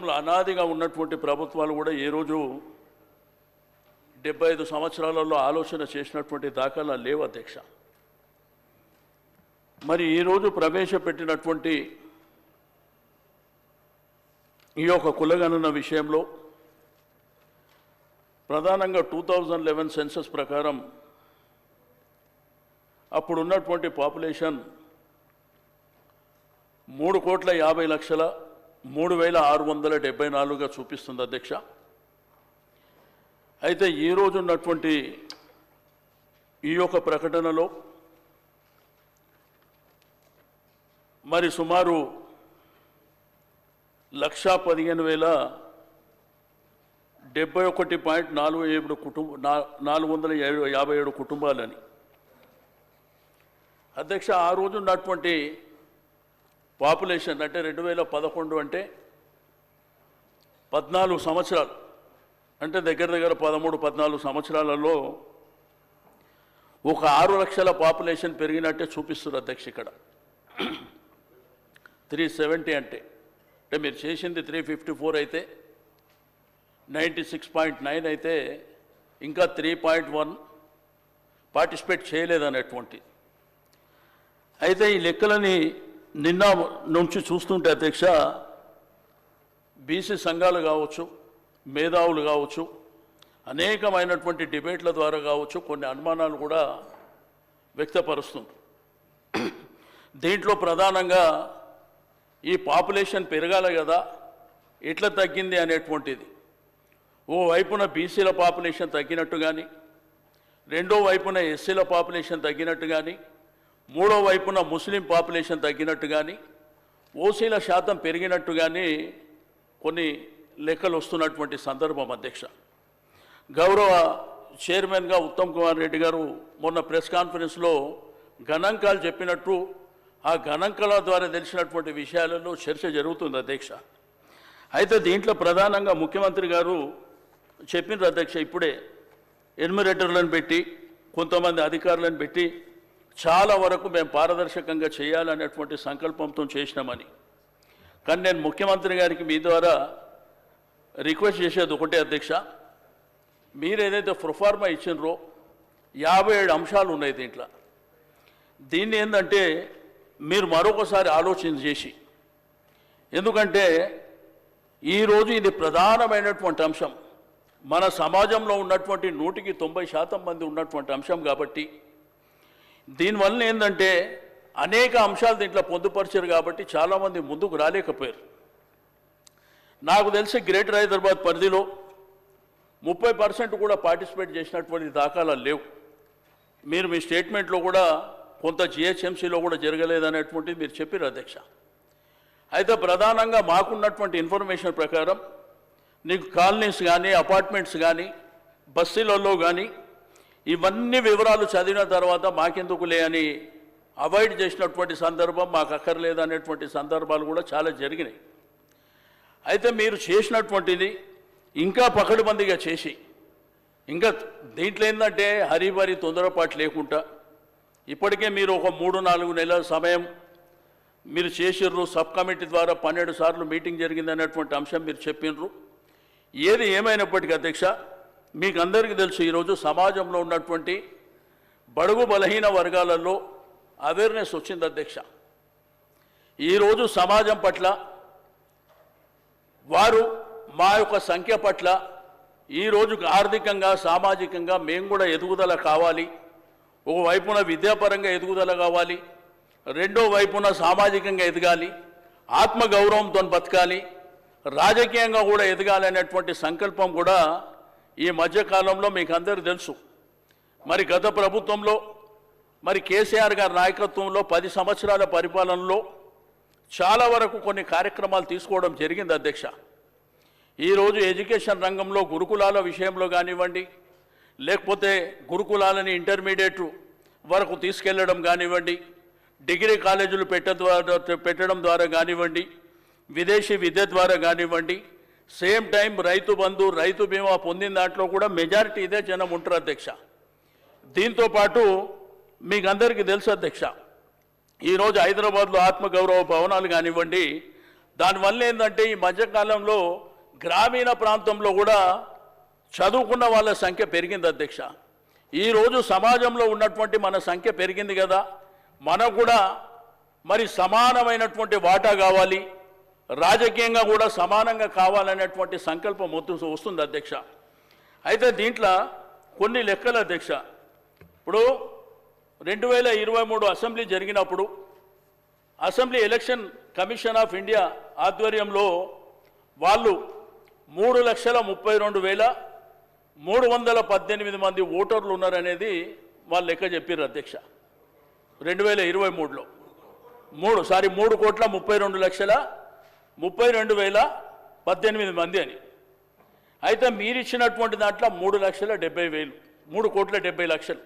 రాష్ట్రంలో అనాదిగా ఉన్నటువంటి ప్రభుత్వాలు కూడా ఏ రోజు 75 సంవత్సరాలలో ఆలోచన చేసినటువంటి దాఖలా లేవు అధ్యక్ష. మరి ఈరోజు ప్రవేశపెట్టినటువంటి ఈ యొక్క కులగణన విషయంలో ప్రధానంగా 2011 సెన్సస్ ప్రకారం అప్పుడున్నటువంటి పాపులేషన్ 3,50,03,674గా చూపిస్తుంది అధ్యక్ష. అయితే ఈరోజు ఉన్నటువంటి ఈ యొక్క ప్రకటనలో మరి సుమారు 1,71.47 కుటుంబాలని అధ్యక్ష. ఆ రోజు ఉన్నటువంటి పాపులేషన్ అంటే 2011 అంటే 14 సంవత్సరాలు అంటే దగ్గర 13-14 సంవత్సరాలలో ఒక 6 లక్షల పాపులేషన్ పెరిగినట్టే చూపిస్తున్నారు అధ్యక్ష. ఇక్కడ 370 అంటే మీరు చేసింది 354 అయితే 96.9 అయితే ఇంకా 3.1 పార్టిసిపేట్ చేయలేదనేటువంటి. అయితే ఈ లెక్కలని నిన్న నుంచి చూస్తుంటే అధ్యక్ష బీసీ సంఘాలు కావచ్చు, మేధావులు కావచ్చు, అనేకమైనటువంటి డిబేట్ల ద్వారా కావచ్చు కొన్ని అనుమానాలు కూడా వ్యక్తపరుస్తుంది. దీంట్లో ప్రధానంగా ఈ పాపులేషన్ పెరగాలి కదా, ఎట్లా తగ్గింది అనేటువంటిది. ఓ వైపున బీసీల పాపులేషన్ తగ్గినట్టు కానీ, రెండో వైపున ఎస్సీల పాపులేషన్ తగ్గినట్టు కానీ, మూడో వైపున ముస్లిం పాపులేషన్ తగ్గినట్టు కానీ, ఓసీల శాతం పెరిగినట్టు కానీ కొన్ని లెక్కలు వస్తున్నటువంటి సందర్భం అధ్యక్ష. గౌరవ చైర్మన్గా ఉత్తమ్ కుమార్ రెడ్డి గారు మొన్న ప్రెస్ కాన్ఫరెన్స్లో గణాంకాలు చెప్పినట్టు ఆ గణాంకాల ద్వారా తెలిసినటువంటి విషయాలలో చర్చ జరుగుతుంది అధ్యక్ష. అయితే దీంట్లో ప్రధానంగా ముఖ్యమంత్రి గారు చెప్పినారు అధ్యక్ష, ఇప్పుడే ఎన్యూమరేటర్లను పెట్టి కొంతమంది అధికారులను పెట్టి చాలా వరకు మేము పారదర్శకంగా చేయాలనేటువంటి సంకల్పంతో చేసినామని. కానీ నేను ముఖ్యమంత్రి గారికి మీ ద్వారా రిక్వెస్ట్ చేసేది ఒకటే అధ్యక్ష, మీరు ఏదైతే ప్రొఫార్మా ఇచ్చినారో 57 అంశాలు ఉన్నాయి దీంట్లో. దీన్ని ఏంటంటే మీరు మరొకసారి ఆలోచన చేసి, ఎందుకంటే ఈరోజు ఇది ప్రధానమైనటువంటి అంశం, మన సమాజంలో ఉన్నటువంటి 100% మంది ఉన్నటువంటి అంశం కాబట్టి దీనివల్ల ఏంటంటే అనేక అంశాలు దీంట్లో పొందుపరిచారు కాబట్టి చాలామంది ముందుకు రాలేకపోయారు. నాకు తెలిసి గ్రేటర్ హైదరాబాద్ పరిధిలో 30% కూడా పార్టిసిపేట్ చేసినటువంటి దాఖలాలు లేవు. మీరు మీ స్టేట్మెంట్లో కూడా కొంత జిహెచ్ఎంసీలో కూడా జరగలేదనేటువంటిది మీరు చెప్పారు అధ్యక్ష. అయితే ప్రధానంగా మాకున్నటువంటి ఇన్ఫర్మేషన్ ప్రకారం నీకు కాలనీస్ కానీ, అపార్ట్మెంట్స్ కానీ, బస్తీలలో కానీ ఇవన్నీ వివరాలు చదివిన తర్వాత మాకెందుకులే అని అవాయిడ్ చేసినటువంటి సందర్భం, మాకు అక్కర్లేదనేటువంటి సందర్భాలు కూడా చాలా జరిగినాయి. అయితే మీరు చేసినటువంటిది ఇంకా పకడ్బందీగా చేసి, ఇంకా దీంట్లో ఏంటంటే హరిబరి తొందరపాటు లేకుండా ఇప్పటికే మీరు ఒక 3-4 నెలల సమయం మీరు చేసిర్రు. సబ్ కమిటీ ద్వారా 12 సార్లు మీటింగ్ జరిగిందనేటువంటి అంశం మీరు చెప్పినారు. ఏది ఏమైనప్పటికీ అధ్యక్ష, మీకు అందరికీ తెలుసు ఈరోజు సమాజంలో ఉన్నటువంటి బడుగు బలహీన వర్గాలలో అవేర్నెస్ వచ్చింది అధ్యక్ష. ఈరోజు సమాజం పట్ల వారు మా యొక్క సంఖ్య పట్ల ఈరోజు ఆర్థికంగా, సామాజికంగా మేము కూడా ఎదుగుదల కావాలి. ఒకవైపున విద్యాపరంగా ఎదుగుదల కావాలి, రెండో వైపున సామాజికంగా ఎదగాలి, ఆత్మగౌరవంతో బతకాలి, రాజకీయంగా కూడా ఎదగాలి అనేటువంటి సంకల్పం కూడా ఈ మధ్యకాలంలో మీకు అందరికీ తెలుసు. మరి గత ప్రభుత్వంలో మరి కేసీఆర్ గారి నాయకత్వంలో 10 సంవత్సరాల పరిపాలనలో చాలా వరకు కొన్ని కార్యక్రమాలు తీసుకోవడం జరిగింది అధ్యక్ష. ఈరోజు ఎడ్యుకేషన్ రంగంలో గురుకులాల విషయంలో కానివ్వండి, లేకపోతే గురుకులాలని ఇంటర్మీడియట్ వరకు తీసుకెళ్లడం కానివ్వండి, డిగ్రీ కాలేజీలు పెట్టడం ద్వారా కానివ్వండి, విదేశీ విద్య ద్వారా కానివ్వండి, సేమ్ టైం రైతు బంధు, రైతు బీమా పొందిన దాంట్లో కూడా మెజారిటీ ఇదే జనం ఉంటారు అధ్యక్ష. దీంతోపాటు మీకు అందరికీ తెలుసు అధ్యక్ష, ఈరోజు హైదరాబాద్లో ఆత్మగౌరవ భవనాలు కానివ్వండి, దానివల్ల ఏంటంటే ఈ మధ్యకాలంలో గ్రామీణ ప్రాంతంలో కూడా చదువుకున్న వాళ్ళ సంఖ్య పెరిగింది అధ్యక్ష. ఈరోజు సమాజంలో ఉన్నటువంటి మన సంఖ్య పెరిగింది కదా, మనకు కూడా మరి సమానమైనటువంటి వాటా కావాలి, రాజకీయంగా కూడా సమానంగా కావాలనేటువంటి సంకల్పం వస్తుంది అధ్యక్ష. అయితే దీంట్లో కొన్ని లెక్కలు అధ్యక్ష. ఇప్పుడు 2023 అసెంబ్లీ జరిగినప్పుడు assembly election commission of India ఆధ్వర్యంలో వాళ్ళు 3,32,318 మంది ఓటర్లు ఉన్నారనేది వాళ్ళు లెక్క చెప్పారు అధ్యక్ష. 2023లో 3,32,32,18 మంది అని. అయితే మీరు ఇచ్చినటువంటి దాంట్లో 3,70,000, 3,70,00,000.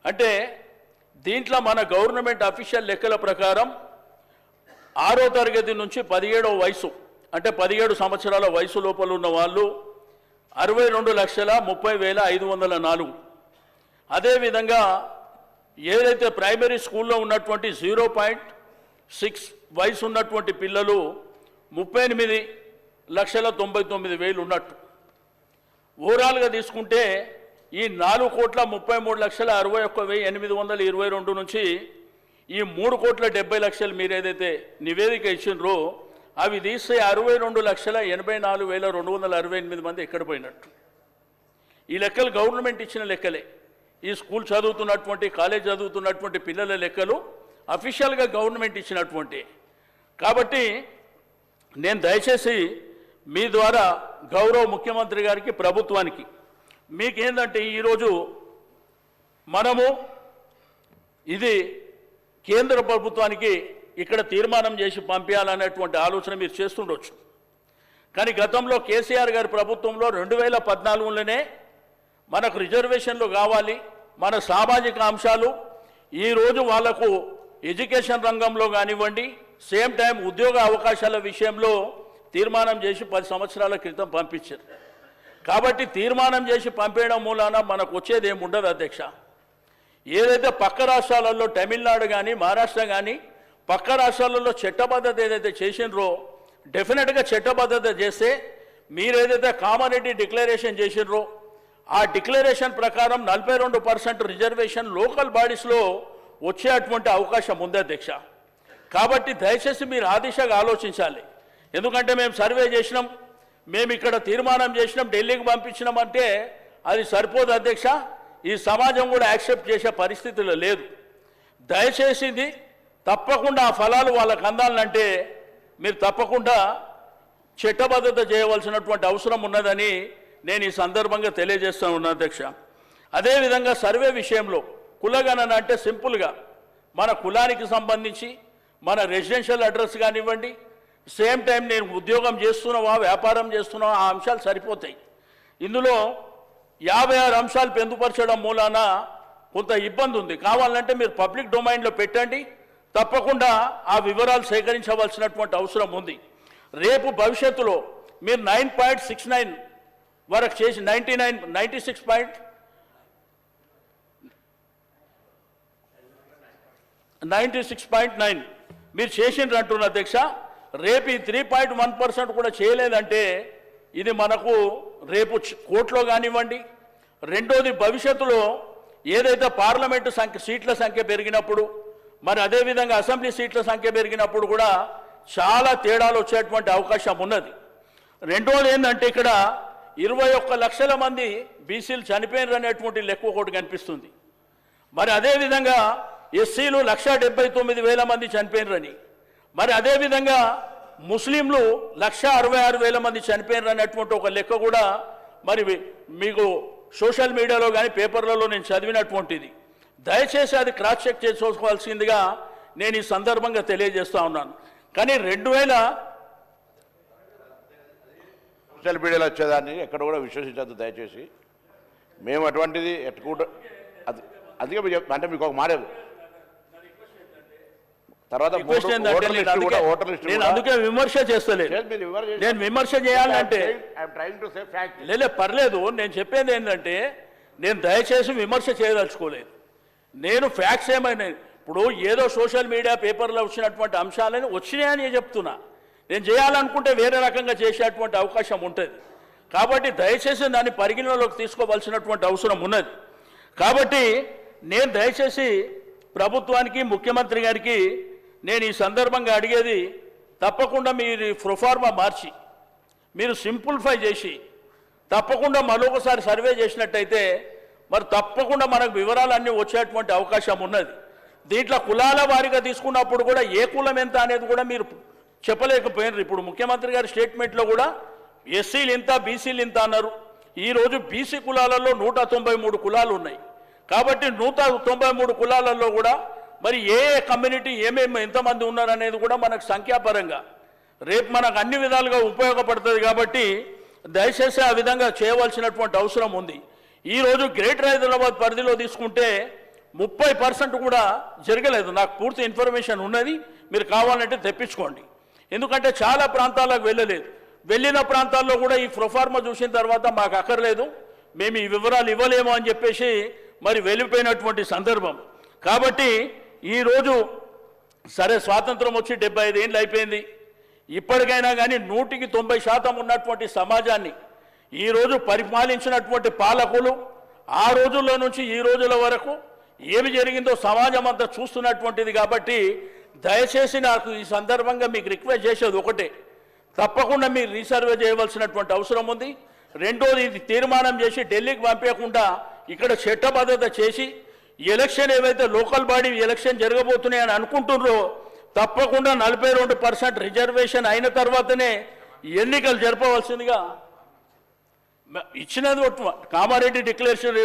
అంటే దీంట్లో మన గవర్నమెంట్ అఫీషియల్ లెక్కల ప్రకారం 6వ తరగతి నుంచి 17వ వయసు, అంటే 17 సంవత్సరాల వయసు లోపల ఉన్న వాళ్ళు 62,30,504. అదేవిధంగా ఏదైతే ప్రైమరీ స్కూల్లో ఉన్నటువంటి 0.6 వయసు ఉన్నటువంటి పిల్లలు 38,99,000 ఉన్నట్టు. ఓవరాల్గా తీసుకుంటే ఈ 4,33,61,822 నుంచి ఈ 3,70,00,000 మీరు ఏదైతే నివేదిక ఇచ్చినరో అవి తీస్తే 62,84,268 మంది ఎక్కడ పోయినట్టు. ఈ లెక్కలు గవర్నమెంట్ ఇచ్చిన లెక్కలే. ఈ స్కూల్ చదువుతున్నటువంటి, కాలేజ్ చదువుతున్నటువంటి పిల్లల లెక్కలు అఫీషియల్గా గవర్నమెంట్ ఇచ్చినటువంటి. కాబట్టి నేను దయచేసి మీ ద్వారా గౌరవ ముఖ్యమంత్రి గారికి, ప్రభుత్వానికి మీకేందంటే ఈరోజు మనము ఇది కేంద్ర ప్రభుత్వానికి ఇక్కడ తీర్మానం చేసి పంపించాలనేటువంటి ఆలోచన మీరు చేస్తుండొచ్చు. కానీ గతంలో కేసీఆర్ గారి ప్రభుత్వంలో 2014లోనే మనకు రిజర్వేషన్లు కావాలి, మన సామాజిక అంశాలు ఈరోజు వాళ్లకు ఎడ్యుకేషన్ రంగంలో కానివ్వండి, సేమ్ టైం ఉద్యోగ అవకాశాల విషయంలో తీర్మానం చేసి 10 సంవత్సరాల క్రితం పంపించారు. కాబట్టి తీర్మానం చేసి పంపేయడం మూలాన మనకు వచ్చేది ఏమి ఉండదు అధ్యక్ష. ఏదైతే పక్క రాష్ట్రాలలో తమిళనాడు కానీ, మహారాష్ట్ర కానీ పక్క రాష్ట్రాలలో చట్టబద్ధత ఏదైతే చేసినరో డెఫినెట్గా చట్టబద్ధత చేస్తే మీరేదైతే కామారెడ్డి డిక్లరేషన్ చేసినరో ఆ డిక్లరేషన్ ప్రకారం 42% రిజర్వేషన్ లోకల్ బాడీస్లో వచ్చేటువంటి అవకాశం ఉంది అధ్యక్ష. కాబట్టి దయచేసి మీరు ఆ దిశగా ఆలోచించాలి. ఎందుకంటే మేము సర్వే చేసినాం, మేము ఇక్కడ తీర్మానం చేసినాం, ఢిల్లీకి పంపించినాం అంటే అది సరిపోదు అధ్యక్ష. ఈ సమాజం కూడా యాక్సెప్ట్ చేసే పరిస్థితుల్లో లేదు. దయచేసి ఇది తప్పకుండా ఆ ఫలాలు వాళ్ళకు అందాలంటే మీరు తప్పకుండా చట్టబద్ధత చేయవలసినటువంటి అవసరం ఉన్నదని నేను ఈ సందర్భంగా తెలియజేస్తూ ఉన్నాను అధ్యక్ష. అదేవిధంగా సర్వే విషయంలో కులగణన అంటే సింపుల్గా మన కులానికి సంబంధించి మన రెసిడెన్షియల్ అడ్రస్ కానివ్వండి, సేమ్ టైం నేను ఉద్యోగం చేస్తున్నావా, వ్యాపారం చేస్తున్నావా, ఆ అంశాలు సరిపోతాయి. ఇందులో 56 అంశాలు పొందుపరచడం మూలాన కొంత ఇబ్బంది ఉంది. కావాలంటే మీరు పబ్లిక్ డొమైన్లో పెట్టండి, తప్పకుండా ఆ వివరాలు సేకరించవలసినటువంటి అవసరం ఉంది. రేపు భవిష్యత్తులో మీరు 9.69 వరకు చేసి 96.9 మీరు చేసిండ్రు అంటున్న అధ్యక్ష. రేపు ఈ 3.1% కూడా చేయలేదంటే ఇది మనకు రేపు కోర్టులో కానివ్వండి. రెండోది భవిష్యత్తులో ఏదైతే పార్లమెంటు సీట్ల సంఖ్య పెరిగినప్పుడు, మరి అదేవిధంగా అసెంబ్లీ సీట్ల సంఖ్య పెరిగినప్పుడు కూడా చాలా తేడాలు వచ్చేటువంటి అవకాశం ఉన్నది. రెండోది ఏంటంటే ఇక్కడ 21 లక్షల మంది బీసీలు చనిపోయినారు అనేటువంటి లెక్క ఒకటి కనిపిస్తుంది. మరి అదేవిధంగా ఎస్సీలు 1,79,000 మంది చనిపోయినారని, మరి అదేవిధంగా ముస్లింలు 1,66,000 మంది చనిపోయినారు అనేటువంటి ఒక లెక్క కూడా మరి మీకు సోషల్ మీడియాలో కానీ పేపర్లలో నేను చదివినటువంటిది. దయచేసి అది క్రాస్ చెక్ చేసుకోవాల్సిందిగా నేను ఈ సందర్భంగా తెలియజేస్తూ ఉన్నాను. కానీ 2000 సోషల్ మీడియాలో వచ్చేదాన్ని ఎక్కడ కూడా విశ్వసించద్దు దయచేసి. మేము అటువంటిది ఎట్టుకుంటూ అందుకే అంటే మీకు ఒక మాట తర్వాత నేను అందుకే విమర్శ చేస్తలేదు. నేను విమర్శ చేయాలంటే లేదు పర్లేదు. నేను చెప్పేది ఏంటంటే నేను దయచేసి విమర్శ చేయదలుచుకోలేదు. నేను ఫ్యాక్ట్స్ ఏమైనా ఇప్పుడు ఏదో సోషల్ మీడియా పేపర్లో వచ్చినటువంటి అంశాలని వచ్చినాయని చెప్తున్నా. నేను చేయాలనుకుంటే వేరే రకంగా చేసేటువంటి అవకాశం ఉంటుంది. కాబట్టి దయచేసి దాన్ని పరిగణలోకి తీసుకోవాల్సినటువంటి అవసరం ఉన్నది. కాబట్టి నేను దయచేసి ప్రభుత్వానికి ముఖ్యమంత్రి గారికి నేను ఈ సందర్భంగా అడిగేది, తప్పకుండా మీరు ప్రొఫార్మా మార్చి మీరు సింప్లిఫై చేసి తప్పకుండా మరొకసారి సర్వే చేసినట్టయితే మరి తప్పకుండా మనకు వివరాలన్నీ వచ్చేటువంటి అవకాశం ఉన్నది. దీంట్లో కులాల వారీగా తీసుకున్నప్పుడు కూడా ఏ కులం ఎంత అనేది కూడా మీరు చెప్పలేకపోయినారు. ఇప్పుడు ముఖ్యమంత్రి గారి స్టేట్మెంట్లో కూడా ఎస్సీలు ఇంత, బీసీలు ఇంత అన్నారు. ఈరోజు బీసీ కులాలలో 193 కులాలు ఉన్నాయి. కాబట్టి 193 కులాలలో కూడా మరి ఏ కమ్యూనిటీ ఏమేమి ఎంతమంది ఉన్నారనేది కూడా మనకు సంఖ్యాపరంగా రేపు మనకు అన్ని విధాలుగా ఉపయోగపడుతుంది. కాబట్టి దయచేసి ఆ విధంగా చేయవలసినటువంటి అవసరం ఉంది. ఈరోజు గ్రేటర్ హైదరాబాద్ పరిధిలో తీసుకుంటే 30% కూడా జరగలేదు. నాకు పూర్తి ఇన్ఫర్మేషన్ ఉన్నది, మీరు కావాలంటే తెప్పించుకోండి. ఎందుకంటే చాలా ప్రాంతాలకు వెళ్ళలేదు. వెళ్ళిన ప్రాంతాల్లో కూడా ఈ ప్రొఫార్మా చూసిన తర్వాత మాకు అక్కర్లేదు, మేము ఈ వివరాలు ఇవ్వలేము అని చెప్పేసి మరి వెళ్ళిపోయినటువంటి సందర్భం. కాబట్టి ఈరోజు సరే స్వాతంత్రం వచ్చి 75 ఏళ్ళు అయిపోయింది. ఇప్పటికైనా కానీ 100% ఉన్నటువంటి సమాజాన్ని ఈరోజు పరిపాలించినటువంటి పాలకులు ఆ రోజుల్లో నుంచి ఈ రోజుల వరకు ఏమి జరిగిందో సమాజం అంతా చూస్తున్నటువంటిది. కాబట్టి దయచేసి నాకు ఈ సందర్భంగా మీకు రిక్వెస్ట్ చేసేది ఒకటే, తప్పకుండా మీరు రీసర్వే చేయవలసినటువంటి అవసరం ఉంది. రెండోది, ఇది తీర్మానం చేసి ఢిల్లీకి పంపించకుండా ఇక్కడ చట్టబద్ధత చేసి ఎలక్షన్ ఏవైతే లోకల్ బాడీ ఎలక్షన్ జరగబోతున్నాయని అనుకుంటున్నారో తప్పకుండా 42% రిజర్వేషన్ అయిన తర్వాతనే ఎన్నికలు జరపవలసిందిగా ఇచ్చినది కామారెడ్డి డిక్లరేషన్